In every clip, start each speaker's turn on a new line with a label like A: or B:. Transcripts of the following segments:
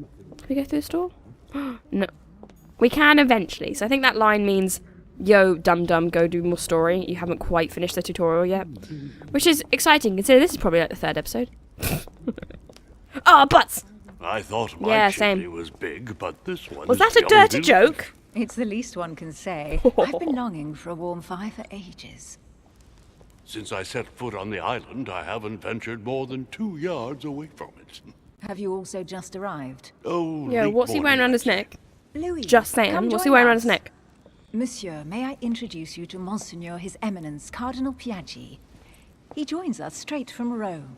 A: Can we go through the store? No. We can eventually. So I think that line means, yo, dum-dum, go do more story. You haven't quite finished the tutorial yet. Which is exciting, considering this is probably like the 3rd episode. Oh, butts!
B: I thought my chimney was big, but this one
A: was that a dirty joke?
C: It's the least one can say. I've been longing for a warm fire for ages.
B: Since I set foot on the island, I haven't ventured more than 2 yards away from it.
C: Have you also just arrived?
B: Oh,
A: Yo, what's he wearing around his neck?
C: Louis,
A: Just saying, what's he wearing around his neck?
C: Monsieur, may I introduce you to Monseigneur His Eminence Cardinal Piaggi? He joins us straight from Rome.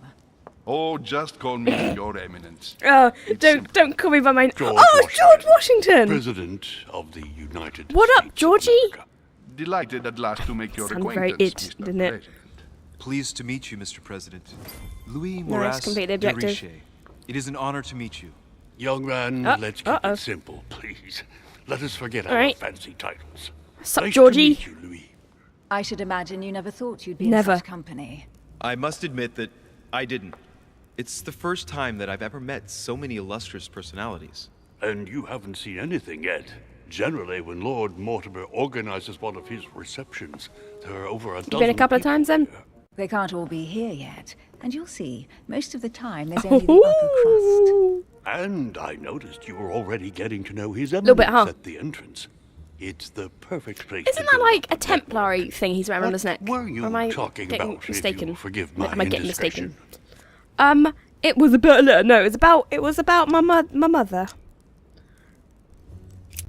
D: Oh, just call me Your Eminence.
A: Oh, don't call me by my name.
B: George
A: George Washington!
B: President of the United
A: What
B: States
A: up, Georgie?
B: of America.
D: Delighted at last to make your
A: Sounded
D: acquaintance,
A: very
D: Mr.
A: didn't it?
D: President.
E: Pleased to meet you, Mr. President. Louis
A: No,
E: Moras
A: it's completely
E: de
A: objective.
E: Richet. It is an honor to meet you.
B: Young man, let's keep it simple, please. Let us forget our
A: right.
B: fancy titles.
A: What's up,
B: Nice
A: Georgie?
B: to meet you, Louis.
C: I should imagine you never thought you'd be
A: Never.
C: in such company.
E: I must admit that I didn't. It's the first time that I've ever met so many illustrious personalities.
B: And you haven't seen anything yet. Generally, when Lord Mortimer organizes one of his receptions, there are over a dozen.
A: You been a couple of
B: people
A: times then?
B: there.
C: They can't all be here yet, and you'll see, most of the time there's only the upper crust.
A: Ooh.
B: And I noticed you were already getting to know his
A: Little
B: eminence
A: bit, huh?
B: at the entrance. It's the perfect place
A: Isn't
B: to
A: that
B: build
A: like a
B: up
A: Templary thing he's wearing around his neck?
B: What were you
A: Or am I
B: talking
A: getting
B: about, if
A: mistaken?
B: you forgive my
A: Am I getting mistaken?
B: indiscretion?
A: It was about no, it was about my mother.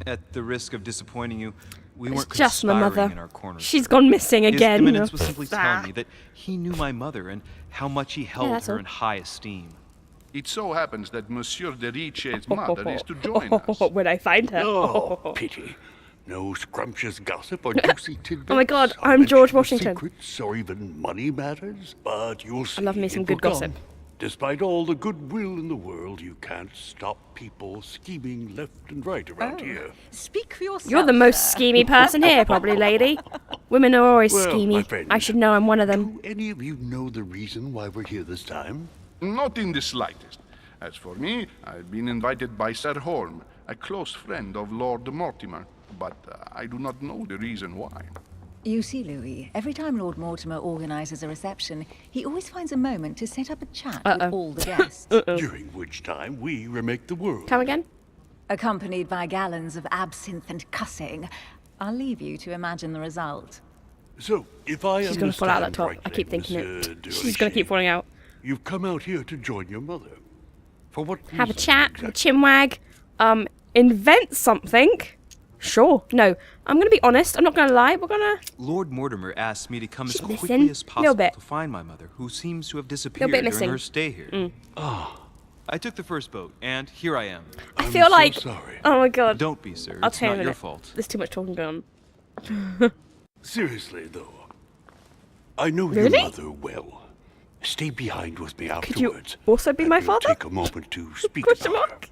E: At the risk of disappointing you, we
A: It's
E: weren't
A: just my
E: conspiring
A: mother.
E: in our corners.
A: She's gone missing
E: His
A: again.
E: Eminence was simply
A: Ah.
E: telling me that he knew my mother and how much he held
A: that's
E: her
A: all.
E: in high esteem.
D: It so happens that Monsieur de Richet's mother is to join us.
A: When I find her.
B: Oh, pity. No scrumptious gossip or juicy tidbits.
A: Oh my God,
B: or
A: I'm George
B: mention of
A: Washington.
B: Secrets or even money matters. But you'll see.
A: I love me some
B: it
A: good
B: will
A: gossip.
B: come. Despite all the goodwill in the world, you can't stop people scheming left and right around here.
C: Speak for yourself.
A: You're the most
C: sir.
A: schemy person here, probably, lady. Women are always
B: Well, my
A: schemy.
B: friend,
A: I should know I'm one of them.
B: Do any of you know the reason why we're here this time?
D: Not in the slightest. As for me, I've been invited by Sir Holm, a close friend of Lord Mortimer, but I do not know the reason why.
C: You see, Louis, every time Lord Mortimer organises a reception, he always finds a moment to set up a chat with all the guests.
B: During which time we remake the world.
A: Come again?
C: Accompanied by gallons of absinthe and cussing. I'll leave you to imagine the result.
B: So, if I
A: She's going to fall out of that top.
B: understand
A: I keep
B: rightly,
A: thinking
B: Monsieur
A: it.
B: de
A: She's going to keep
B: Richet,
A: falling out.
B: You've come out here to join your mother. For what
A: Have a
B: reason
A: chat, have a
B: exactly?
A: chinwag, invent something. Sure. No, I'm going to be honest. I'm not going to lie. We're going to...
E: Lord Mortimer asked me to come as
A: She's
E: quickly
A: missing.
E: as
A: Little
E: possible
A: bit.
E: to find my mother, who seems to have disappeared
A: bit
E: during
A: missing.
E: her stay here. I took the first boat, and here I am.
A: I
B: I'm
A: feel
B: so
A: like...
B: sorry.
A: Oh my God.
E: Don't be, sir.
A: I'll
E: It's
A: tell you
E: not
A: in a
E: your
A: minute.
E: fault.
A: There's too much talking going on.
B: Seriously, though. I know
A: Really?
B: your mother well. Stay behind with me
A: Could you
B: afterwards.
A: also be
B: and
A: my
B: we'll
A: father?
B: Take a moment to speak
A: Question
B: about her.
A: mark?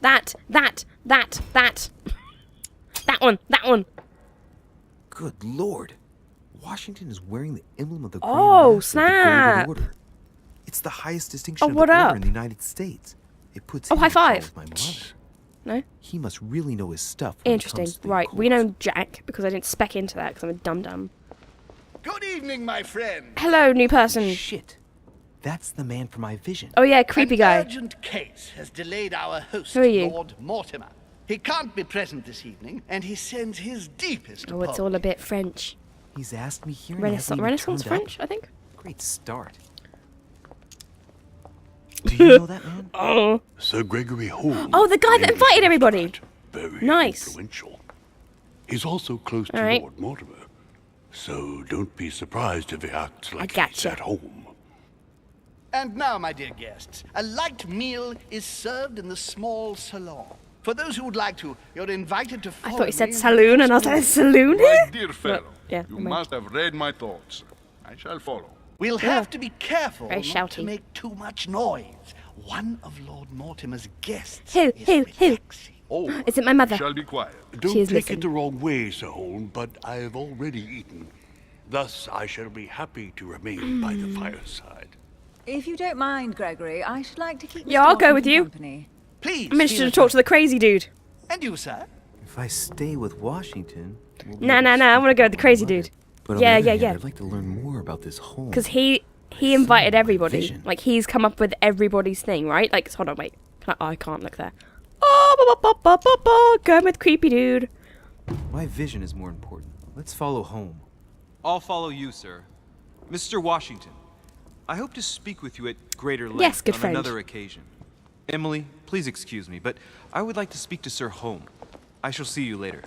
A: That one.
F: Good lord. Washington is wearing the emblem of the Grand
A: Oh,
F: Master of the
A: snap.
F: Golden Order. It's the highest distinction
A: Oh,
F: of
A: what
F: the
A: up?
F: order in the United States. It puts
A: Oh,
F: him
A: high
F: on par
A: five.
F: with my mother.
A: No?
F: He must really know his stuff when it
A: Interesting.
F: comes to the
A: Right, we
F: occult.
A: know Jack, because I didn't spec into that, because I'm a dum-dum.
G: Good evening, my friend.
A: Hello, new person.
F: Shit. That's the man for my vision.
A: Oh yeah, creepy
G: An
A: guy.
G: urgent case has delayed our host,
A: Who are you?
G: Lord Mortimer. He can't be present this evening, and he sends his deepest
A: Oh, it's all a bit French.
F: He's asked me here and hasn't
A: Renaissance
F: even turned
A: French, I think?
F: up. Great start. Do you know that man?
A: Oh.
B: Sir Gregory Holmes.
A: Oh, the guy that
B: English
A: invited everybody.
B: aristocrat, Very
A: Nice.
B: influential. He's also close to
A: All right.
B: Lord Mortimer. So don't be surprised if he acts like he's
A: gotcha.
B: at home.
G: And now, my dear guests, a light meal is served in the small salon. For those who would like to, you're invited to
A: I
G: follow
A: thought he said
G: me
A: saloon, and I was like, saloon
D: My
A: here?
D: dear fellow,
A: yeah,
D: you
A: never mind.
D: must have read my thoughts. I shall follow.
G: We'll have to be careful
A: Very
G: not to
A: shouty.
G: make too much noise. One of Lord Mortimer's guests
A: Who,
G: is
A: who?
G: relaxing.
D: Oh,
A: Is it my mother?
D: shall be quiet.
B: Don't
A: She is
B: take
A: missing.
B: it the wrong way, Sir Holmes, but I have already eaten. Thus, I shall be happy to remain by the fireside.
C: If you don't mind, Gregory, I should like to keep
A: Yeah,
C: Mr.
A: I'll go
C: Hoffman
A: with you.
C: company.
G: Please.
A: I'm interested
G: feel
A: to talk to the crazy dude.
G: And you, sir?
F: If I stay with Washington... we'll be
A: Nah,
F: able to
A: I want to
F: speak
A: go with
F: with
A: the
F: my
A: crazy
F: mother.
A: dude.
F: But on
A: Yeah,
F: the other
A: yeah.
F: hand, I'd like to learn more about this home.
A: Because he
F: see
A: invited
F: my
A: everybody.
F: vision.
A: Like, he's come up with everybody's thing, right? Like, hold on, wait. I can't look there. Oh, going with creepy dude.
F: My vision is more important. Let's follow home.
E: I'll follow you, sir. Mr. Washington, I hope to speak with you at greater length
A: Yes, good
E: on
A: friend.
E: another occasion. Emily, please excuse me, but I would like to speak to Sir Home. I shall see you later.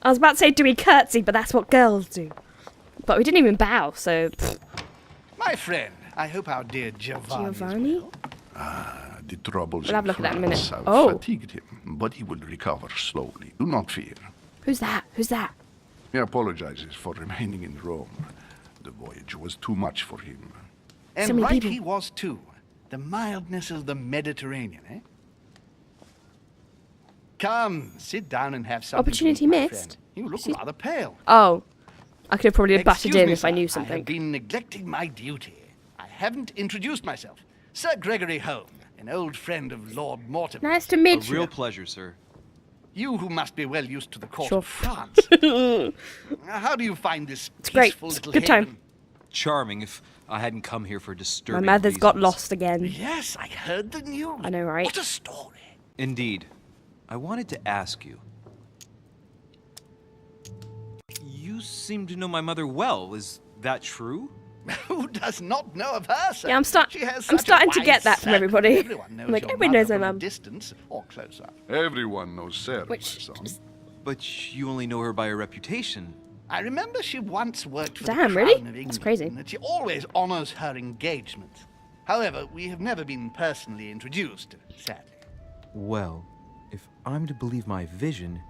A: I was about to say, do we curtsy, but that's what girls do. But we didn't even bow, so... pfft.
G: My friend, I hope our dear Giovanni.
A: Giovanni?
D: The troubles
A: We'll have a
D: in
A: look at that in a
D: France
A: minute.
D: have
A: Oh.
D: fatigued him, but he will recover slowly. Do not fear.
A: Who's that? Who's that?
D: He apologizes for remaining in Rome. The voyage was too much for him.
G: And
A: So many
G: right
A: people.
G: he was too. The mildness of the Mediterranean, eh? Come, sit down and have something.
A: Opportunity
G: to eat, my
A: missed?
G: friend. You look
A: She's-
G: rather pale.
A: Oh. I could have probably butted
G: Excuse
A: in
G: me,
A: if I
G: sir.
A: knew
G: I have
A: something.
G: been neglecting my duty. I haven't introduced myself. Sir Gregory Home, an old friend of Lord Mortimer.
A: Nice to
E: A
A: meet you.
E: real pleasure, sir.
G: You who must be well used to the court
A: Sure.
G: of France. How do you find this
A: great.
G: peaceful
A: It's
G: little
A: good time.
G: haven?
E: Charming if I hadn't come here for
A: My
E: disturbing
A: mother's got
E: reasons.
A: lost again.
G: Yes, I heard the news.
A: I know, right?
G: What a story.
E: Indeed. I wanted to ask you. You seem to know my mother well. Is that true?
G: Who does not know of her, sir?
A: Yeah, I'm
G: She has
A: I'm
G: such a
A: starting to
G: wide
A: get that from
G: circle.
A: everybody.
G: Everyone knows
A: Like,
G: your
A: everybody knows
G: mother
A: my
G: from a
A: mum.
G: distance or close up.
D: Everyone knows Sarah,
A: Which-
D: my son.
E: But you only know her by her reputation.
G: I remember she once worked for the
A: Damn,
G: Crown
A: really?
G: of England,
A: That's crazy.
G: and that she always honors her engagements. However, we have never been personally introduced, sadly.
F: Well, if I'm to believe my vision,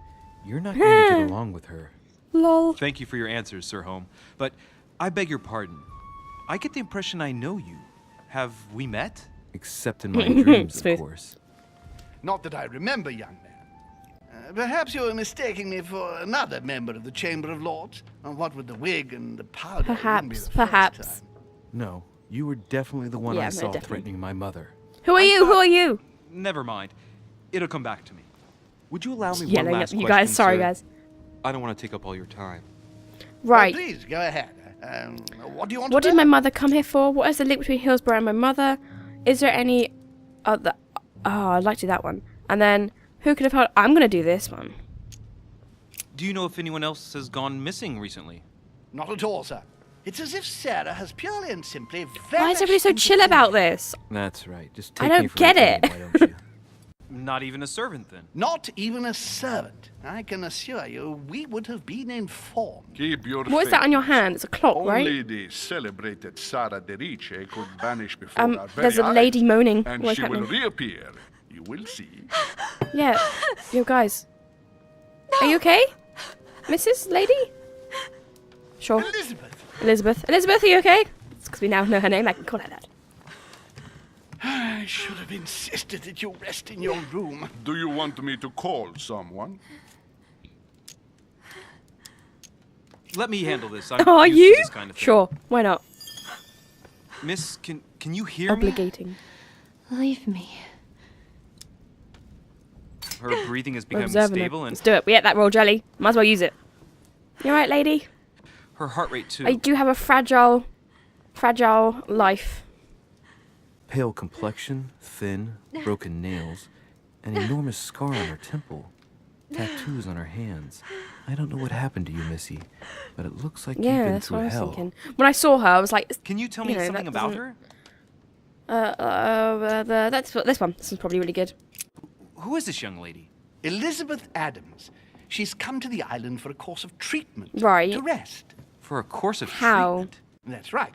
F: you're not going to get along with her.
A: Lol.
E: Thank you for your answers, Sir Home. But I beg your pardon. I get the impression I know you. Have we met?
F: Except in my dreams,
A: Smooth.
F: of course.
G: Not that I remember, young man. Perhaps you are mistaking me for another member of the Chamber of Lords. And what with the wig and the powder, it wouldn't be the first
A: Perhaps.
G: time.
F: No, you were definitely the one
A: Yeah,
F: I
A: no,
F: saw
A: definitely.
F: threatening my mother.
A: Who are you? Who are you?
E: Never mind. It'll come back to me. Would you allow me
A: Yelling
E: one
A: at
E: last
A: you
E: question,
A: guys. Sorry,
E: sir?
A: guys.
E: I don't want to take up all your time.
A: Right.
G: Please, go ahead. What do you want
A: What
G: to
A: did
G: know?
A: my mother come here for? What is the link between Hillsborough and my mother? Is there any other... Oh, I'd like to do that one. And then, who could have helped... I'm going to do this one.
E: Do you know if anyone else has gone missing recently?
G: Not at all, sir. It's as if Sarah has purely and simply
A: Why is everybody so
G: vanished
A: chill
G: into
A: about
G: thin air.
A: this?
F: That's right. Just
A: I
F: take me
A: don't
F: for
A: get
F: my
A: it.
F: word, why don't you?
E: Not even a servant, then.
G: Not even a servant. I can assure you, we would have been informed.
D: Keep your
A: What is that
D: faith.
A: on your hand? It's a clock,
D: Only
A: right?
D: the celebrated Sara de Rice could vanish before our very
A: There's a
D: eyes.
A: lady moaning.
D: And
A: What's
D: she will
A: happening?
D: reappear. You will see.
A: Yeah. Yo, guys. Are you okay? Mrs. Lady? Sure.
G: Elizabeth,
A: Elizabeth. Elizabeth, are you okay? It's because we now know her name. I can call her that.
G: I should have insisted that you rest in your room.
D: Do you want me to call someone?
E: Let me handle this. I'm
A: Are
E: used to
A: you?
E: this kind of thing.
A: Sure. Why not?
E: Miss, can you hear me?
A: Obligating.
H: Leave me.
E: Her breathing is
A: We're
E: becoming
A: observing her.
E: stable, and
A: Let's do it. We ate that raw jelly. Might as well use it. You alright, lady?
E: her heart rate too.
A: I do have a fragile life.
F: Pale complexion, thin, broken nails, an enormous scar on her temple, tattoos on her hands. I don't know what happened to you, Missy, but it looks like you've
A: Yeah,
F: been
A: that's
F: through
A: what I was
F: hell.
A: thinking. When I saw her, I was like,
E: Can you tell me
A: you know,
E: something
A: that
E: about
A: doesn't-
E: her?
A: That's this one. This is probably really good.
E: Who is this young lady?
G: Elizabeth Adams. She's come to the island for a course of treatment.
A: Right.
G: To rest.
E: For a course of
A: How?
E: treatment?
G: That's right.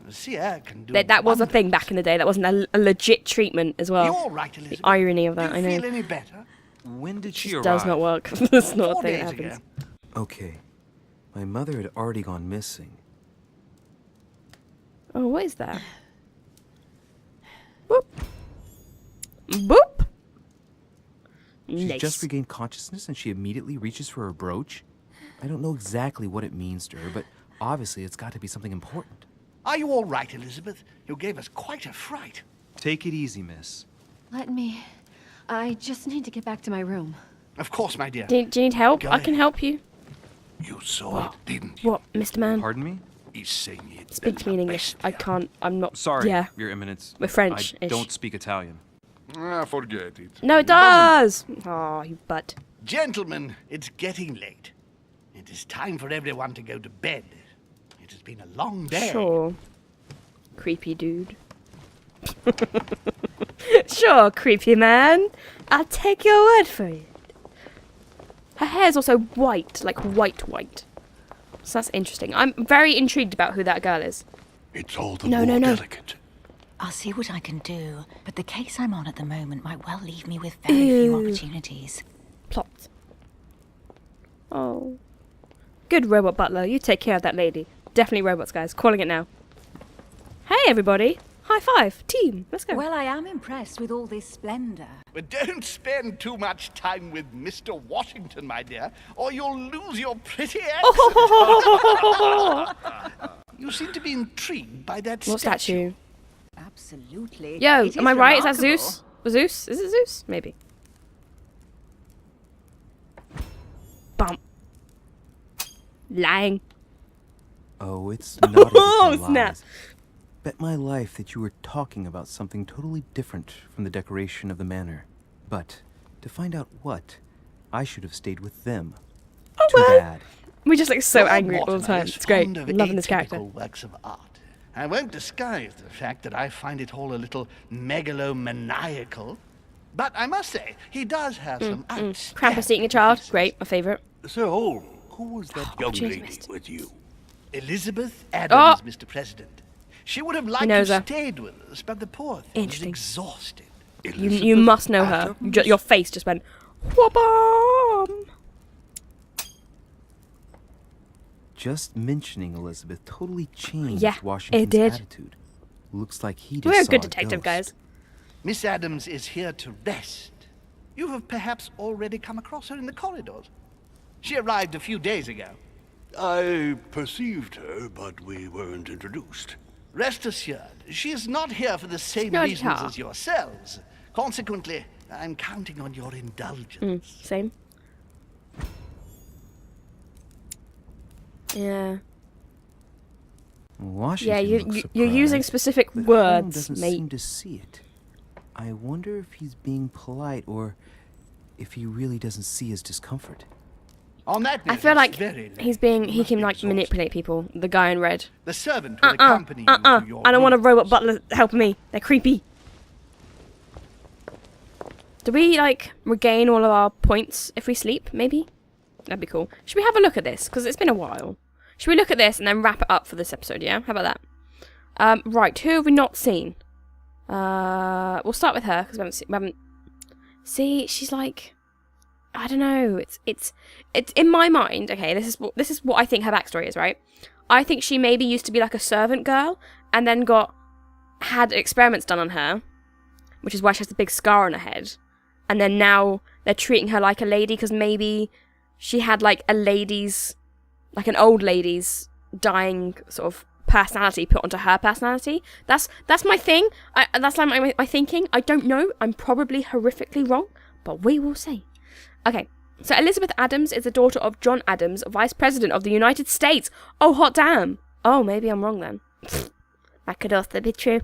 G: Seer can do
A: That was a
G: wonders.
A: thing back in the day. That wasn't a legit treatment as well.
G: You're all right, Elizabeth.
A: The irony of that,
G: Do
A: I
G: you
A: know.
G: feel any better?
E: When did she
A: It
E: arrive?
A: does not work. That's not a
G: 4
A: thing
G: days
A: that
G: ago.
A: happens.
F: Okay, my mother had already gone missing.
A: Oh, what is that? Boop. Boop.
F: She's
A: Nice.
F: just regained consciousness and she immediately reaches for her brooch? I don't know exactly what it means to her, but obviously it's got to be something important.
G: Are you all right, Elizabeth? You gave us quite a fright.
E: Take it easy, miss.
H: Let me I just need to get back to my room.
G: Of course, my dear.
A: Do you need help?
G: Go
A: I can
G: ahead.
A: help you.
G: You saw it, didn't you?
A: What, Mr. Man?
F: Pardon me?
G: He's saying it.
A: Speak to me in English. I can't. I'm not.
F: Sorry,
A: Yeah.
F: Your Eminence.
A: We're French-ish.
F: I don't speak Italian.
D: Forget it.
A: No, it does. Oh, you butt.
G: Gentlemen, it's getting late. It is time for everyone to go to bed. It has been a long day.
A: Sure. Creepy dude. Sure, creepy man. I'll take your word for it. Her hair's also white, like white. So that's interesting. I'm very intrigued about who that girl is.
B: It's all the
A: No,
B: more
A: no, no.
B: delicate.
C: I'll see what I can do, but the case I'm on at the moment might well leave me with very few opportunities.
A: Plot. Oh. Good robot butler. You take care of that lady. Definitely robots, guys. Calling it now. Hey, everybody. High five. Team. Let's go.
C: Well, I am impressed with all this splendor.
G: But don't spend too much time with Mr. Washington, my dear, or you'll lose your pretty accent. You seem to be intrigued by that
A: What statue?
C: Absolutely.
A: Yo,
C: It
A: am I right? Is that
C: remarkable.
A: Zeus? Zeus? Is it Zeus? Maybe. Bump. Lying.
F: Oh, it's not as if
A: Oh,
F: they're
A: snap.
F: lies. Bet my life that you were talking about something totally different from the decoration of the manor. But to find out what, I should have stayed with them. Too
A: well.
F: bad.
A: We just look so
G: Lord
A: angry all the
G: Mortimer
A: time.
G: is
A: It's great.
G: fond of
A: I'm loving this character.
G: atypical works of art. I won't disguise the fact that I find it all a little megalomaniacal. But I must say, he does have some outstanding
A: Krampus eating a child.
G: pieces.
A: Great. My favourite.
B: Sir Holm, who was that young
A: cheers,
B: lady
A: mister.
B: with you?
G: Elizabeth Adams, Mr. President. She would have liked
A: knows
G: to
A: her.
G: stayed with us, but the poor thing was
A: Interesting.
G: exhausted.
A: You
B: Elizabeth
A: must know her.
B: Adams?
A: Your face just went. Whoop-bum.
F: Just mentioning Elizabeth totally changed
A: Yeah,
F: Washington's
A: it did.
F: attitude. Looks like he just
A: We're a
F: saw
A: good detective,
F: ghost.
A: guys.
G: Miss Adams is here to rest. You have perhaps already come across her in the corridors. She arrived a few days ago.
B: I perceived her, but we weren't introduced.
G: Rest assured, she is not here for the same
A: Not
G: reasons
A: here.
G: as yourselves. Consequently, I'm counting on your indulgence.
A: Same. Yeah.
F: Washington
A: Yeah,
F: looks
A: you're using
F: surprised,
A: specific
F: but Holmes
A: words,
F: doesn't
A: mate.
F: seem to see it. I wonder if he's being polite or if he really doesn't see his discomfort.
G: On that note,
A: I feel
G: it's
A: like
G: very late.
A: he
G: You
A: can
G: must
A: like
G: be exhausted.
A: manipulate people. The guy in red.
G: The servant will accompany you to your
A: I don't want a
G: rooms.
A: robot butler helping me. They're creepy. Do we like regain all of our points if we sleep? Maybe. That'd be cool. Should we have a look at this? Because it's been a while. Should we look at this and then wrap it up for this episode? Yeah. How about that? Right. Who have we not seen? We'll start with her because we haven't. See, she's like. I don't know. It's in my mind. Okay, this is what I think her backstory is. Right. I think she maybe used to be like a servant girl and then had experiments done on her, which is why she has the big scar on her head. And then now they're treating her like a lady because maybe she had like an old lady's dying sort of personality put onto her personality. That's my thing. That's like my thinking. I don't know. I'm probably horrifically wrong, but we will see. Okay, so Elizabeth Adams is the daughter of John Adams, Vice President of the United States. Oh, hot damn. Oh, maybe I'm wrong then. That could also be true.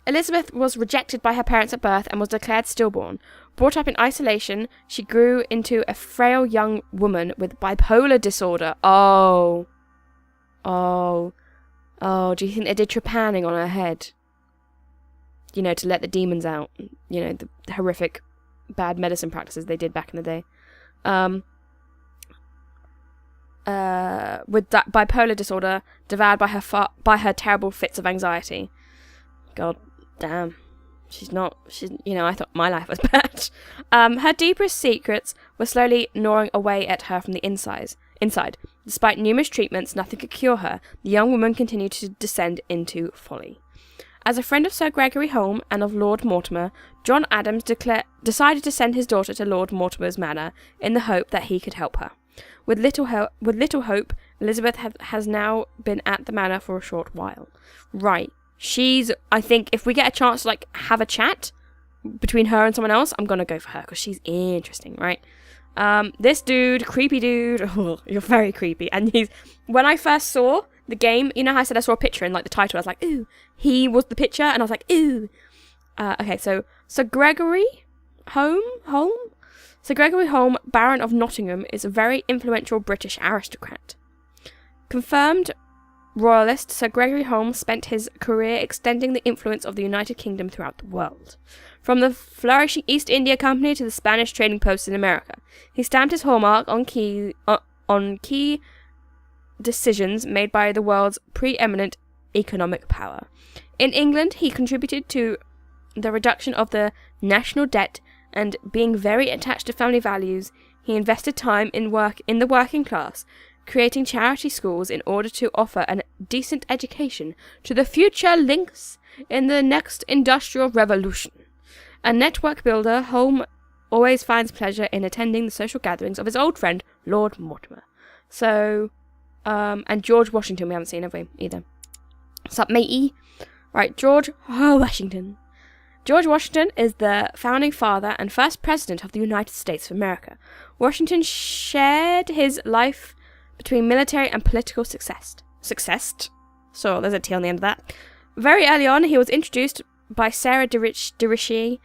A: Elizabeth was rejected by her parents at birth and was declared stillborn. Brought up in isolation, she grew into a frail young woman with bipolar disorder. Oh, do you think they did trepanning on her head? You know, to let the demons out. You know, the horrific bad medicine practices they did back in the day. With that bipolar disorder, devoured by her terrible fits of anxiety. God damn. I thought my life was bad. Her deepest secrets were slowly gnawing away at her from the inside. Despite numerous treatments, nothing could cure her. The young woman continued to descend into folly. As a friend of Sir Gregory Holm and of Lord Mortimer, John Adams decided to send his daughter to Lord Mortimer's manor in the hope that he could help her. With little hope, Elizabeth has now been at the manor for a short while. Right. I think if we get a chance to have a chat between her and someone else, I'm gonna go for her because she's interesting, right? This dude, creepy dude. Oh, you're very creepy. And when I first saw the game, you know how I said I saw a picture in like the title, I was like, ooh, he was the picture, and I was like, ooh. Okay, so Gregory Home. Sir Gregory Home, Baron of Nottingham, is a very influential British aristocrat. Confirmed royalist, Sir Gregory Holmes spent his career extending the influence of the United Kingdom throughout the world. From the flourishing East India Company to the Spanish trading posts in America, he stamped his hallmark on key decisions made by the world's preeminent economic power. In England, he contributed to the reduction of the national debt, and being very attached to family values, he invested time in the working class, creating charity schools in order to offer a decent education to the future links in the next industrial revolution. A network builder, Home always finds pleasure in attending the social gatherings of his old friend, Lord Mortimer. So, and George Washington we haven't seen, have we, either? What's up, matey? Right, George Washington. George Washington is the founding father and first president of the United States of America. Washington shared his life between military and political success. So there's a T on the end of that. Very early on, he was introduced by Sarah de Richet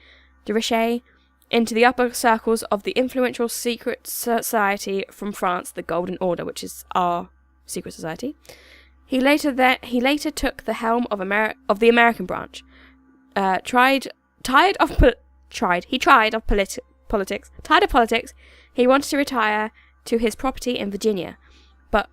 A: into the upper circles of the influential secret society from France, the Golden Order, which is our secret society. He later took the helm of the American branch. Tired of politics, he wanted to retire to his property in Virginia, but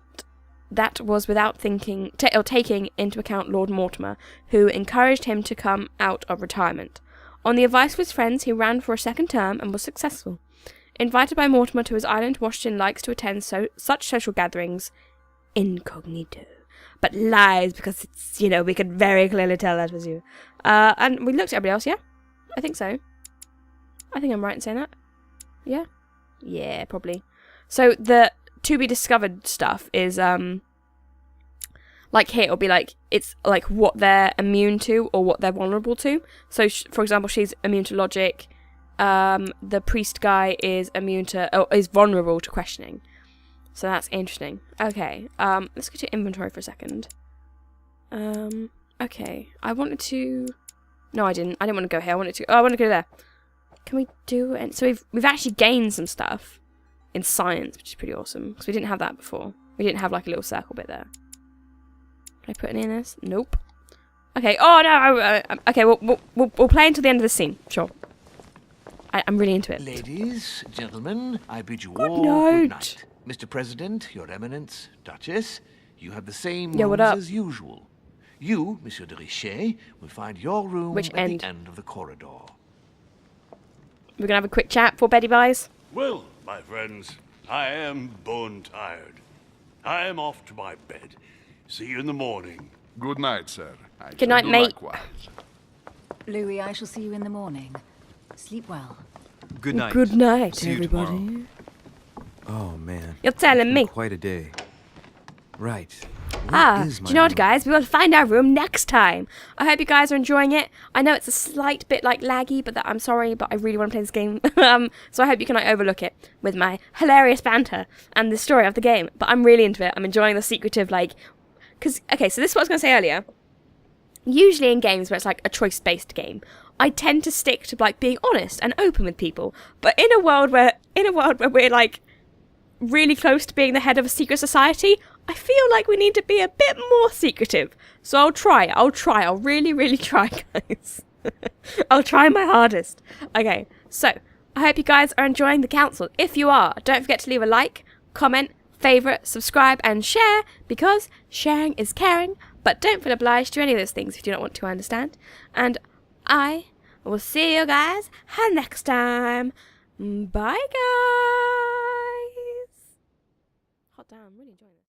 A: that was without taking into account Lord Mortimer, who encouraged him to come out of retirement. On the advice of his friends, he ran for a second term and was successful. Invited by Mortimer to his island, Washington likes to attend such social gatherings incognito. But lies, because it's, we could very clearly tell that was you. And we looked at everybody else, yeah? I think so. I think I'm right in saying that. Yeah? Yeah, probably. So the to be discovered stuff is, like here, it'll be like, it's like what they're immune to or what they're vulnerable to. So, for example, she's immune to logic. The priest guy is is vulnerable to questioning. So that's interesting. Okay, let's go to inventory for a second. Okay, I wanted to... No, I didn't. I didn't want to go here. I wanted to go there. Can we do it? So we've actually gained some stuff in science, which is pretty awesome, because we didn't have that before. We didn't have like a little circle bit there. Can I put any in this? Nope. Okay. Oh no. Okay. We'll play until the end of the scene. Sure. I'm really into it.
I: Ladies, gentlemen, I bid you
A: Good
I: all
A: night.
I: good night. Mr. President, Your Eminence, Duchess, you have the same
A: Yeah, what
I: rooms
A: up?
I: as usual. You, Monsieur de Richet, will find your room
A: Which
I: at
A: end?
I: the end of the corridor.
A: We're gonna have a quick chat before Betty buys.
B: Well, my friends, I am bone tired. I am off to my bed. See you in the morning.
D: Good night, sir. I
A: Good
D: shall
A: night,
D: do
A: mate.
D: likewise.
C: Louis, I shall see you in the morning. Sleep well.
E: Good night.
A: Good night,
E: See you
A: everybody.
E: tomorrow.
F: Oh, man.
A: You're telling
F: It's been
A: me.
F: quite a day. Right. Where is
A: Do
F: my
A: you know what,
F: room?
A: guys? We will find our room next time. I hope you guys are enjoying it. I know it's a slight bit like laggy, but I'm sorry, but I really want to play this game. So I hope you can overlook it with my hilarious banter and the story of the game. But I'm really into it. I'm enjoying the secretive because okay, so this is what I was going to say earlier. Usually in games where it's like a choice-based game, I tend to stick to being honest and open with people. But in a world where we're really close to being the head of a secret society, I feel like we need to be a bit more secretive. So I'll try. I'll really, really try, guys. I'll try my hardest. Okay, so I hope you guys are enjoying the council. If you are, don't forget to leave a like, comment, favourite, subscribe, and share, because sharing is caring. But don't feel obliged to any of those things if you do not want to, I understand. And I will see you guys next time. Bye, guys. Hot damn, I'm really enjoying this.